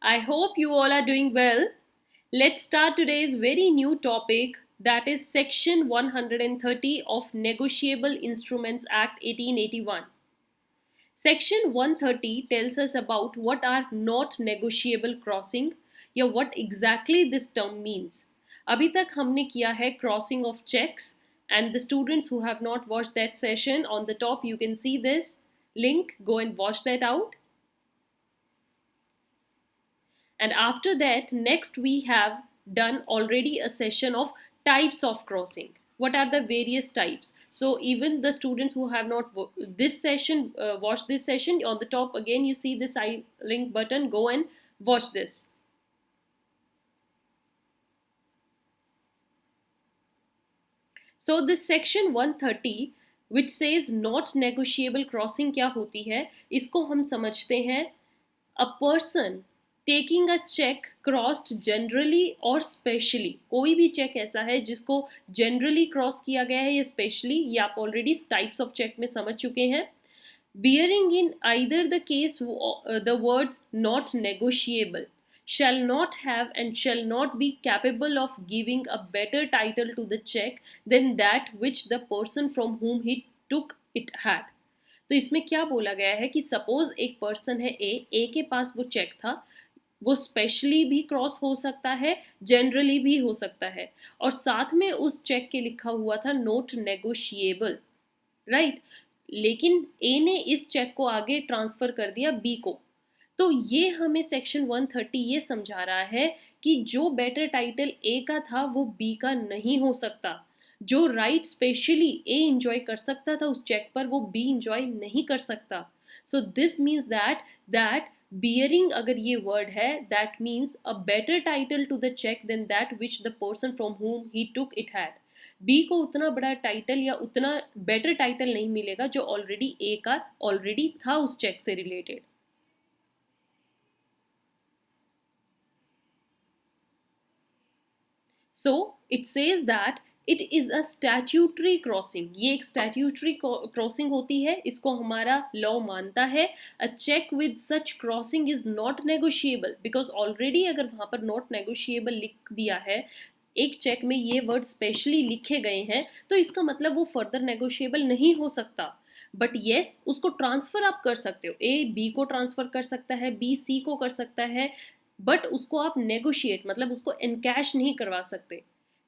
I hope you all are doing well. Let's start today's very new topic, that is Section 130 of Negotiable Instruments Act 1881. Section 130 tells us about what are not negotiable crossing या what exactly this term means. अभी तक हमने किया है crossing of checks, and the students who have not watched that session, on the top you can see this link, go and watch that out. And after that, next we have done already a session of types of crossing. What are the various types? So even the students who have not this session watched this session, on the top again you see this I link button, go and watch this. So this section 130 which says not negotiable crossing क्या होती है, इसको हम समझते हैं a person taking a check crossed generally or specially. कोई भी check ऐसा है जिसको generally क्रॉस किया गया है या specially, ये आप ऑलरेडी टाइप्स ऑफ चेक में समझ चुके हैं. Bearing in either the case the words not negotiable, shall not have and shall not be capable of giving a better title to the check than that which the person from whom he took it had. तो इसमें क्या बोला गया है कि suppose एक person है ए के पास वो चेक था, वो स्पेशली भी क्रॉस हो सकता है, जनरली भी हो सकता है, और साथ में उस चेक के लिखा हुआ था नोट नेगोशिएबल, राइट. लेकिन ए ने इस चेक को आगे ट्रांसफर कर दिया बी को. तो ये हमें सेक्शन 130 ये समझा रहा है कि जो बेटर टाइटल ए का था वो बी का नहीं हो सकता. जो राइट स्पेशली ए इंजॉय कर सकता था उस चेक पर, वो बी इंजॉय नहीं कर सकता. So this means that bearing अगर ये वर्ड है, that means a better title to the cheque than that which the person from whom he took it had. B को उतना बड़ा टाइटल या उतना बेटर टाइटल नहीं मिलेगा जो ऑलरेडी ए का ऑलरेडी था उस चेक से related. So it says that it is a statutory crossing. ये एक statutory crossing होती है, इसको हमारा लॉ मानता है. A check with such crossing is not negotiable because already अगर वहाँ पर not negotiable लिख दिया है, एक चेक में ये वर्ड स्पेशली लिखे गए हैं, तो इसका मतलब वो फर्दर नेगोशिएबल नहीं हो सकता. बट येस, उसको ट्रांसफर आप कर सकते हो, ए बी को ट्रांसफर कर सकता है, बी सी को कर सकता है, बट उसको आप नेगोशिएट मतलब उसको एनकैश नहीं करवा सकते.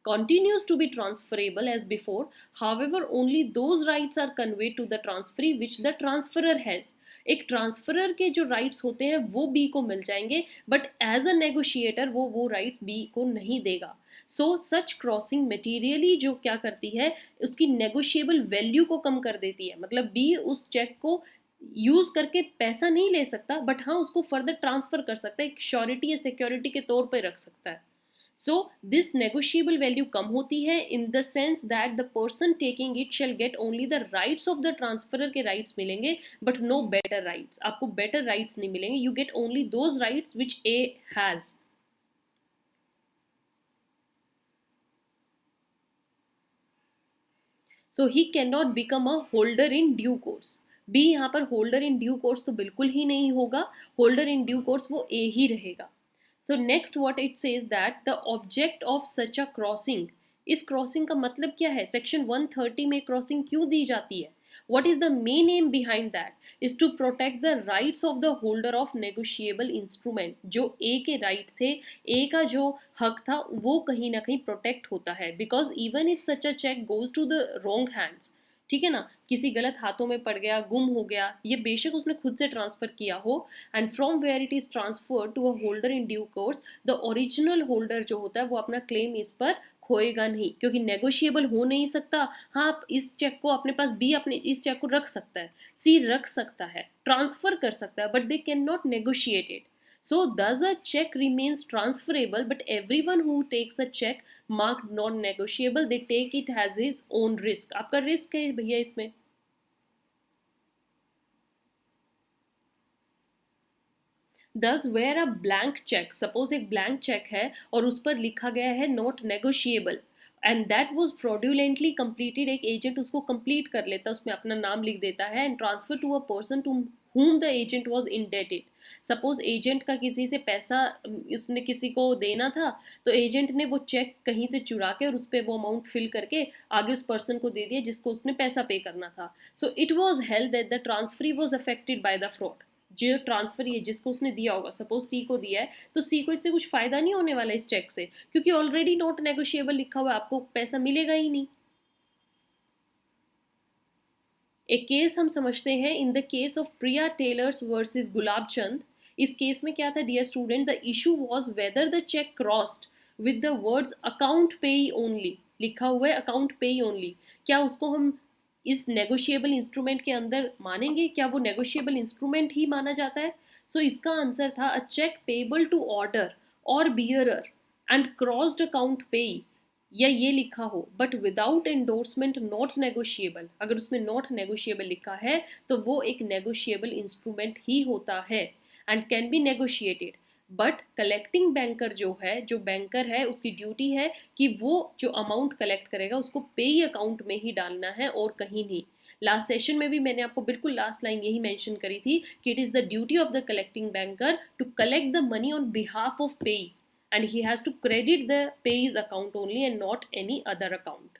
Continues to be transferable as before, however only those rights are conveyed to the transferee which the transferer has. एक ट्रांसफरर के जो राइट्स होते हैं वो बी को मिल जाएंगे, बट एज अ नेगोशिएटर वो राइट्स बी को नहीं देगा. सो सच क्रॉसिंग मटेरियली जो क्या करती है, उसकी नेगोशिएबल वैल्यू को कम कर देती है. मतलब बी उस चेक को यूज करके पैसा नहीं ले सकता, बट हाँ उसको फर्दर ट्रांसफर कर सकता है, एक श्योरिटी या सिक्योरिटी के तौर पर रख सकता है. सो दिस नेगोशिएबल वैल्यू कम होती है in the sense that the person taking it shall get only the rights of the transferor के राइट्स मिलेंगे, बट नो बेटर राइट्स. आपको बेटर राइट्स नहीं मिलेंगे, you get only those rights which A has. So he can not become a holder in due course. B यहाँ पर holder in due course तो बिल्कुल ही नहीं होगा, होल्डर इन ड्यू कोर्स वो ए ही रहेगा. So next what it says that the object of such a crossing. इस crossing का मतलब क्या है, सेक्शन 130 में क्रॉसिंग क्यों दी जाती है, what is the main aim behind that is to protect the rights of the holder of negotiable instrument. जो ए के राइट थे, ए का जो हक था वो कहीं ना कहीं प्रोटेक्ट होता है, because even if such a cheque goes to the wrong hands, ठीक है ना, किसी गलत हाथों में पड़ गया, गुम हो गया, ये बेशक उसने खुद से ट्रांसफर किया हो, and from where it is transfer to a holder in due course, the original holder जो होता है वो अपना क्लेम इस पर खोएगा नहीं, क्योंकि नेगोशिएबल हो नहीं सकता. हाँ, आप इस चेक को अपने पास, बी अपने इस चेक को रख सकता है, सी रख सकता है, ट्रांसफर कर सकता है, but they can not negotiate it. So thus a check remains transferable, but everyone who takes a check marked non-negotiable, they take it as his own risk. आपका रिस्क है भैया इसमें. Thus where a blank check, suppose एक blank check है और उस पर लिखा गया है not negotiable, and that was fraudulently completed, एक एजेंट उसको कंप्लीट कर लेता है, उसमें अपना नाम लिख देता है and transfer to a person to whom the agent was indebted. Suppose agent का किसी से पैसा उसने किसी को देना था, तो एजेंट ने वो चेक कहीं से चुरा के और उस पर वो अमाउंट फिल करके आगे उस पर्सन को दे दिया जिसको उसने पैसा पे करना था। So it was held that the transferee was affected by the fraud. जो ट्रांसफर ये जिसको उसने दिया होगा, सपोज सी को दिया है, तो सी को इससे कुछ फायदा नहीं होने वाला इस चेक से, क्योंकि ऑलरेडी नॉट नेगोशिएबल लिखा हुआ है, आपको पैसा मिलेगा ही नहीं। एक केस हम समझते हैं in the case of Priya tailors versus Gulab Chand. इस केस में क्या था dear student, the issue was whether the cheque crossed with the words account payee only, लिखा हुआ है अकाउंट पेई ओनली, क्या उसको हम इस नेगोशिएबल इंस्ट्रूमेंट के अंदर मानेंगे, क्या वो नेगोशिएबल इंस्ट्रूमेंट ही माना जाता है? सो इसका आंसर था अ चेक पेबल टू ऑर्डर और बियरर एंड क्रॉस्ड अकाउंट पेई, या ये लिखा हो but without endorsement not negotiable, अगर उसमें नॉट नेगोशिएबल लिखा है तो वो एक नेगोशिएबल इंस्ट्रूमेंट ही होता है and can be negotiated. But collecting banker जो है, जो बैंकर है, उसकी ड्यूटी है कि वो जो अमाउंट कलेक्ट करेगा उसको पेई अकाउंट में ही डालना है और कहीं नहीं। लास्ट सेशन में भी मैंने आपको बिल्कुल लास्ट लाइन यही मेंशन करी थी कि it is the duty of the collecting banker to collect the money on behalf of payee, and he has to credit the payee's account only and not any other account.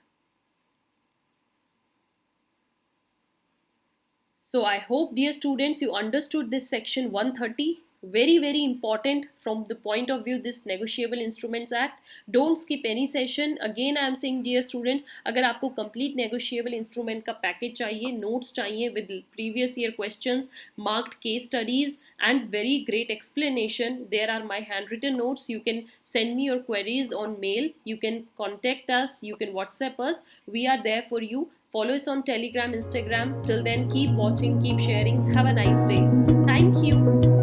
So I hope dear students you understood this section 130, very important from the point of view this negotiable instruments act. Don't skip any session. Again I am saying dear students, अगर आपको complete negotiable instrument का package चाहिए, notes चाहिए with previous year questions, marked case studies and very great explanation, there are my handwritten notes. You can send me your queries on mail, you can contact us, you can WhatsApp us, we are there for you. Follow us on Telegram, Instagram. Till then, keep watching, keep sharing. Have a nice day. Thank you.